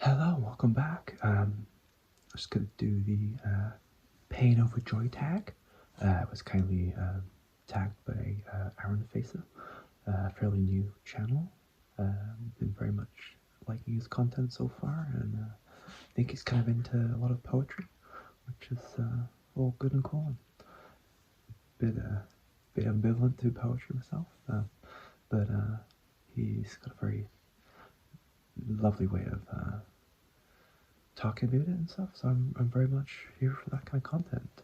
Hello, welcome back. I'm just going to do the pain over joy tag. It was kindly tagged by Aaron Facer, fairly new channel. Been very much liking his content so far, and I think he's kind of into a lot of poetry, which is all good and cool. Bit ambivalent to poetry myself, but he's got a very lovely way of talking about it and stuff, so I'm very much here for that kind of content.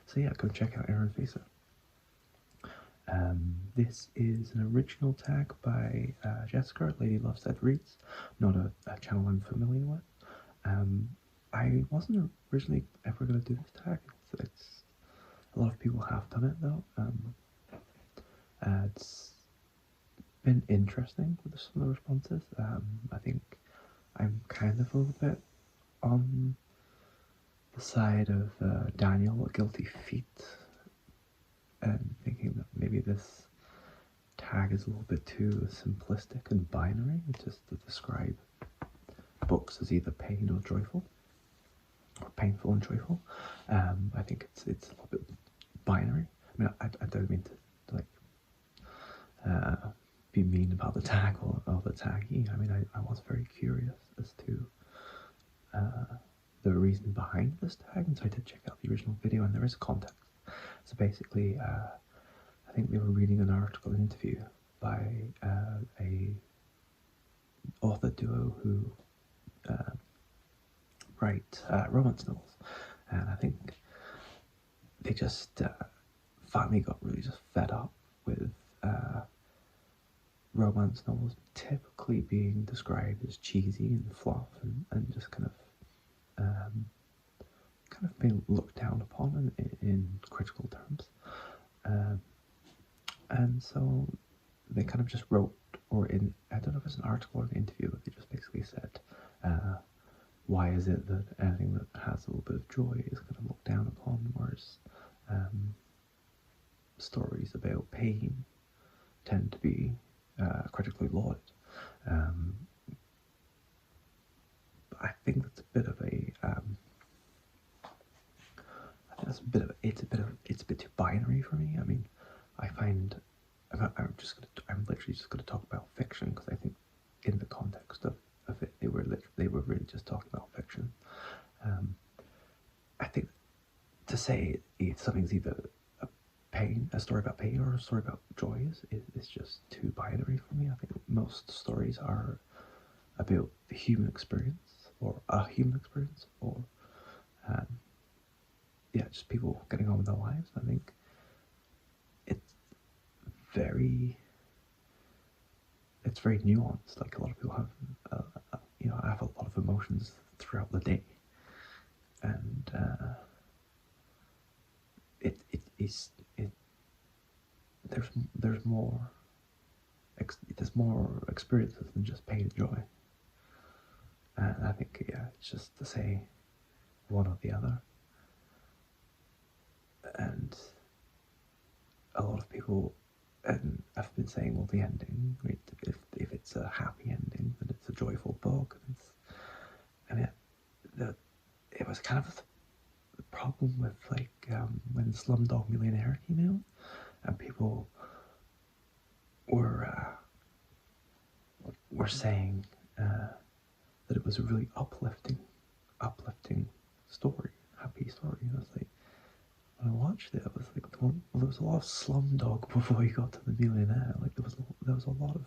So yeah, go check out Aaron Facer. This is an original tag by Jessica, Lady Love Said Reads, not a channel I'm familiar with. I wasn't originally ever going to do this tag. It's a lot of people have done it though. It's been interesting with some of the responses. I think I'm kind of a little bit on the side of Daniel, A Guilty Feet, and thinking that maybe this tag is a little bit too simplistic and binary, just to describe books as either pain or joyful, or painful and joyful. I think it's a little bit binary. I mean, I don't mean to be mean about the tag or the tagging. I mean, I was very curious as to the reason behind this tag, and so I did check out the original video, and there is context. So basically, I think they were reading an article, an interview by a author duo who write romance novels, and I think they just finally got really just fed up with romance novels typically being described as cheesy and fluff and just kind of being looked down upon in critical terms. And so they kind of just wrote, I don't know if it's an article or an interview, but they just basically said, why is it that anything that has a little bit of joy is kind of looked down upon, whereas stories about pain tend to be critically lauded. I think that's a bit of a it's a bit too binary for me. I mean, I find I'm literally just gonna talk about fiction, because I think in the context of it, they were really just talking about fiction. I think to say something's either a story about pain or a story about joy is just too binary for me. I think most stories are about the human experience, or a human experience, or just people getting on with their lives. I think it's very nuanced. Like, a lot of people have, I have a lot of emotions throughout the day, and there's more experiences than just pain and joy. And I think it's just to say one or the other. And a lot of people have been saying, well, the ending, if it's a happy ending, then it's a joyful book. It was kind of the problem with, like, when Slumdog Millionaire came out, and people were saying that it was a really uplifting story, happy story. And I was like, when I watched it, I was like, well, there was a lot of Slumdog before you got to the Millionaire. Like, there was a lot of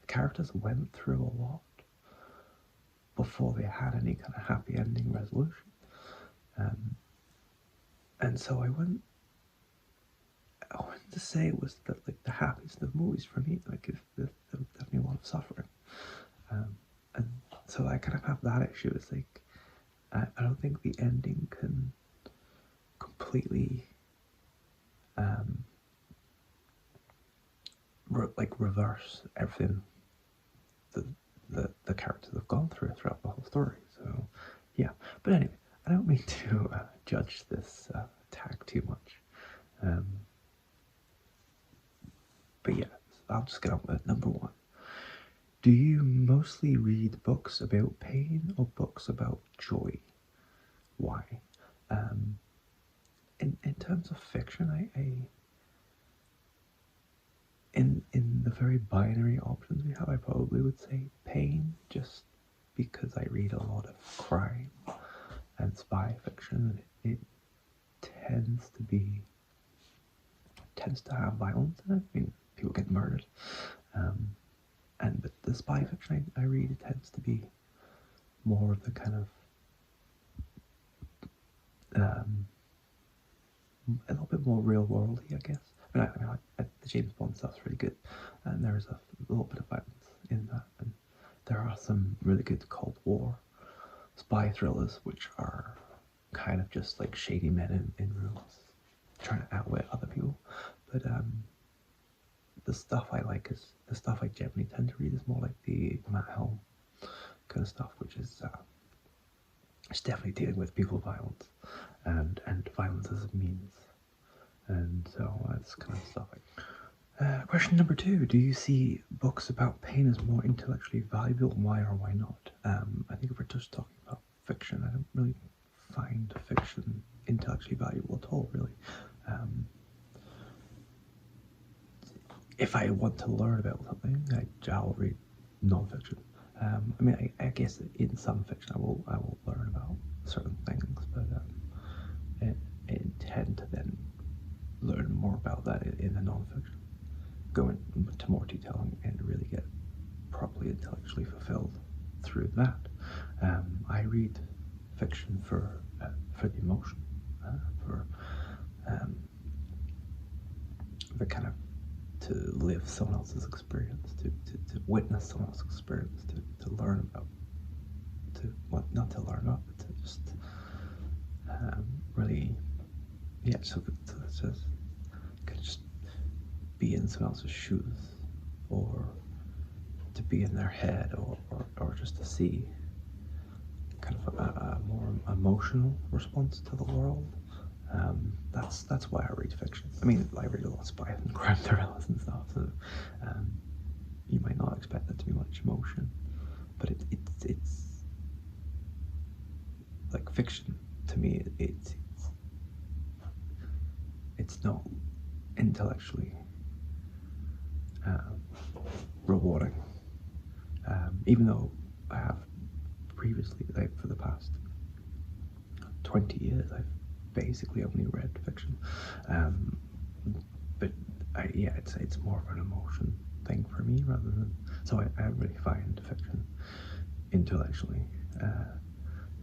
characters went through a lot before they had any kind of happy ending resolution. And so I went to say it was the happiest of movies for me. Like, there's definitely a lot of suffering, and so I kind of have that issue. It's like, I don't think the ending can completely reverse everything the characters have gone through throughout the whole story. So yeah, but anyway, I don't mean to judge this tag too much. But yeah, I'll just get on with it. Number one. Do you mostly read books books about pain or books about joy? Why? In terms of fiction, in the very binary options we have, I probably would say pain, just because I read a lot of crime and spy fiction. It tends to have violence in it. I mean, people get murdered, but the spy fiction I read, it tends to be more of the kind of a little bit more real worldy, I guess. The James Bond stuff's really good, and there's a little bit of violence in that, and there are some really good Cold War spy thrillers, which are kind of just like shady men in rooms trying to outwit other people. But the stuff I like is the stuff I generally tend to read is more like the Matt Helm kind of stuff, which is it's definitely dealing with people violence and violence as a means, and so that's kind of stuff. Question number 2: do you see books about pain as more intellectually valuable? Why or why not? I think if we're just talking about fiction, I don't really find fiction intellectually valuable at all, really. If I want to learn about something, I'll read non-fiction. I guess that in some fiction I will learn about certain things, but I intend to then learn more about that in the non-fiction, go into more detail and really get properly intellectually fulfilled through that. I read fiction for the emotion, for the kind of to live someone else's experience, to witness someone else's experience, to learn about, not to learn about, but to just really, so to just be in someone else's shoes, or to be in their head, or just to see kind of a more emotional response to the world. That's why I read fiction. I mean, I read a lot of spy and crime thrillers and stuff, so you might not expect there to be much emotion, but it's like fiction to me. It's not intellectually rewarding, even though I have previously, like for the past 20 years, I've basically only read fiction, but it's more of an emotion thing for me rather than, so I really find fiction intellectually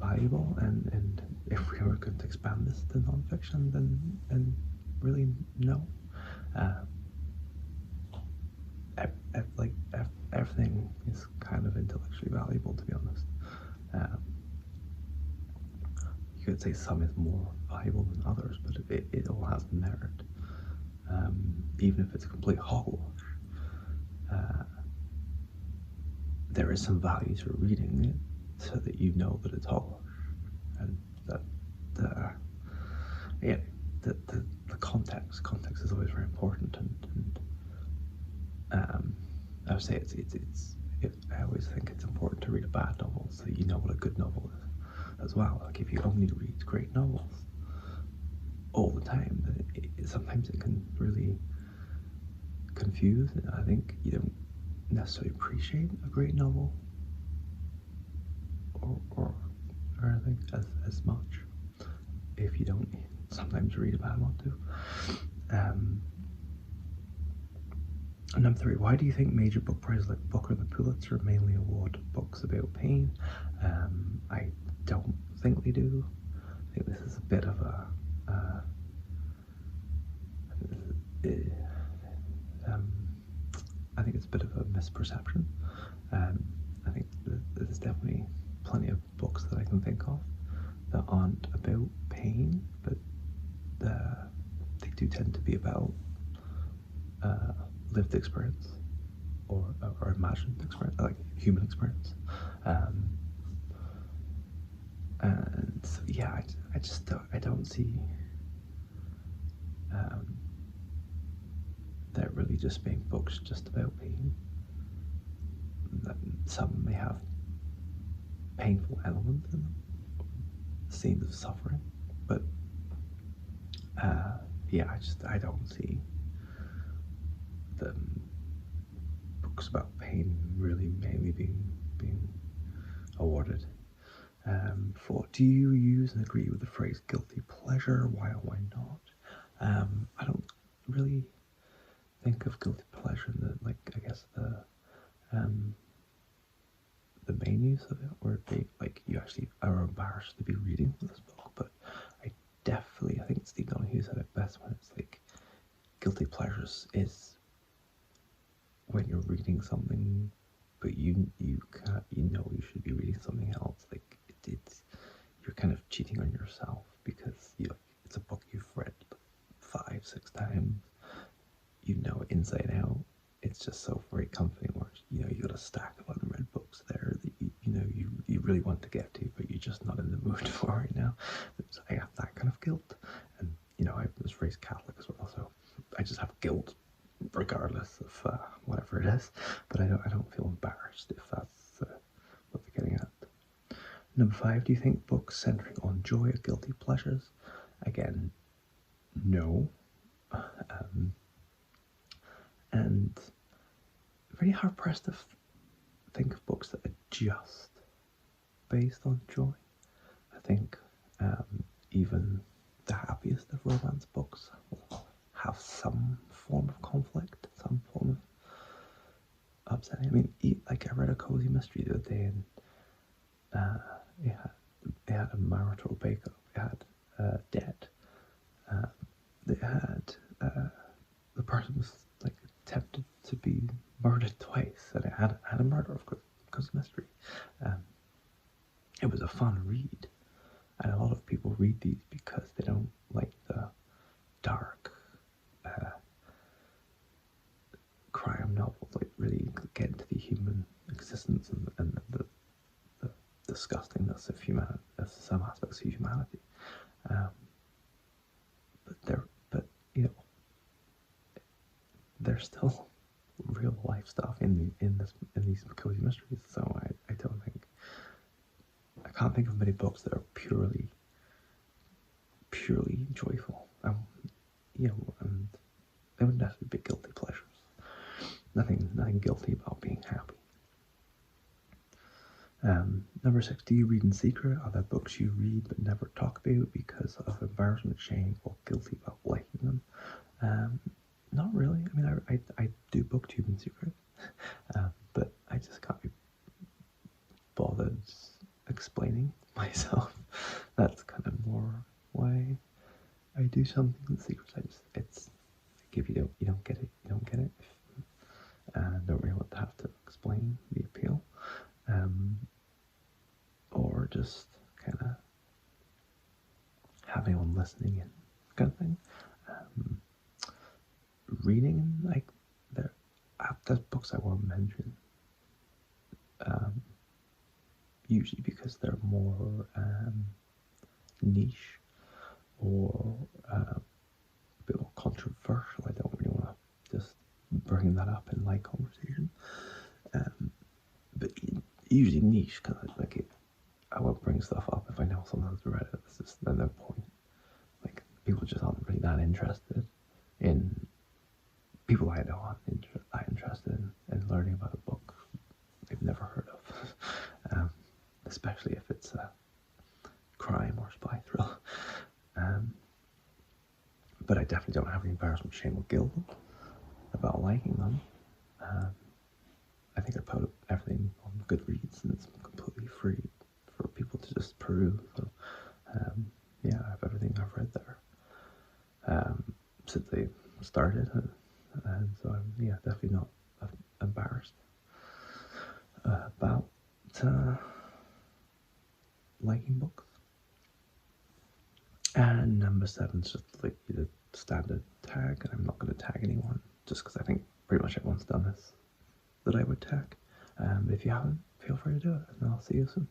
valuable, and if we were going to expand this to non-fiction, then really no. Everything is kind of intellectually valuable, to be honest. You could say some is more valuable than others, but it all has merit. Even if it's a complete hogwash, there is some value to reading it so that you know that it's hogwash, and that the context is always very important, and I would say I always think it's important to read a bad novel so you know what a good novel is as well. Like, if you only read great novels all the time, sometimes it can really confuse. I think you don't necessarily appreciate a great novel or anything as much if you don't sometimes read a bad one too. Number 3, why do you think major book prizes like Booker and the Pulitzer mainly award books about pain? I don't think they do. I think this is a bit of I think it's a bit of a misperception. I think there's definitely plenty of books that I can think of that aren't about pain, but they do tend to be about lived experience or imagined experience, like human experience. And so, I don't see there really just being books just about pain. Some may have painful elements in them, scenes of suffering. But yeah, I don't see the books about pain really mainly being awarded. For do you use and agree with the phrase guilty pleasure? Why or why not? I don't really think of guilty pleasure in the, like, I guess the main use of it, where they, like, you actually are embarrassed to be reading this book. But I think Steve Donahue said it best when it's like guilty pleasures is when you're reading something, but you can't, you should be reading something else. Like it's you're kind of cheating on yourself because it's a book you've read 5-6 times. You know it inside out. It's just so very comforting. Where you got a stack of unread books there that you really want to get to, but you're just not in the mood for right now. I have that kind of guilt, and I was raised Catholic as well, so I just have guilt regardless of whatever it is. But I don't feel embarrassed if that's what they're getting at. Number 5, do you think books centering on joy are guilty pleasures? Again, no. And very hard pressed to think of books that are just based on joy. I think even the happiest of romance books will have some form of conflict, some form of upsetting. I mean, like I read a cozy mystery the other day, and it had a marital breakup, it had debt, it had the person was like tempted to be murdered twice, and it had a murder, of course, cozy mystery. It was a fun read, and a lot of people read these because they don't like the dark crime novels, like really get into the human existence and the disgustingness of humanity, some aspects of humanity. But there's still real life stuff in these cozy mysteries. So I don't think, I can't think of many books that are purely joyful. And they wouldn't necessarily be guilty pleasures. Nothing guilty about being happy. Number 6, do you read in secret? Are there books you read but never talk about because of embarrassment, shame, or guilty about liking them? Not really. I mean, I do booktube in secret, but I just can't be bothered explaining myself. That's kind of more why I do something in secret. It's like, if you don't get it, you don't get it. Don't really want to have to explain the appeal, or just kind of have anyone listening in, kind of thing. Reading, like, there's books I won't mention, usually because they're more niche or a bit more controversial. I don't really want to just bring that up in light conversation, but usually niche, because I won't bring stuff up if I know someone's read it. It's just no point. Like, people just aren't really that interested in, people I know aren't that interested in learning about a book they've never heard of, especially if it's a crime or spy thriller. But I definitely don't have any embarrassment, shame, or guilt about liking them. I think I put everything on Goodreads, and it's completely free for people to just peruse. So, yeah, I have everything I've read there since they started, and so I'm definitely not embarrassed about liking books. And number 7 is just like the standard tag, and I'm not going to tag anyone just because I think pretty much everyone's done this that I would tag. If you haven't, feel free to do it, and I'll see you soon.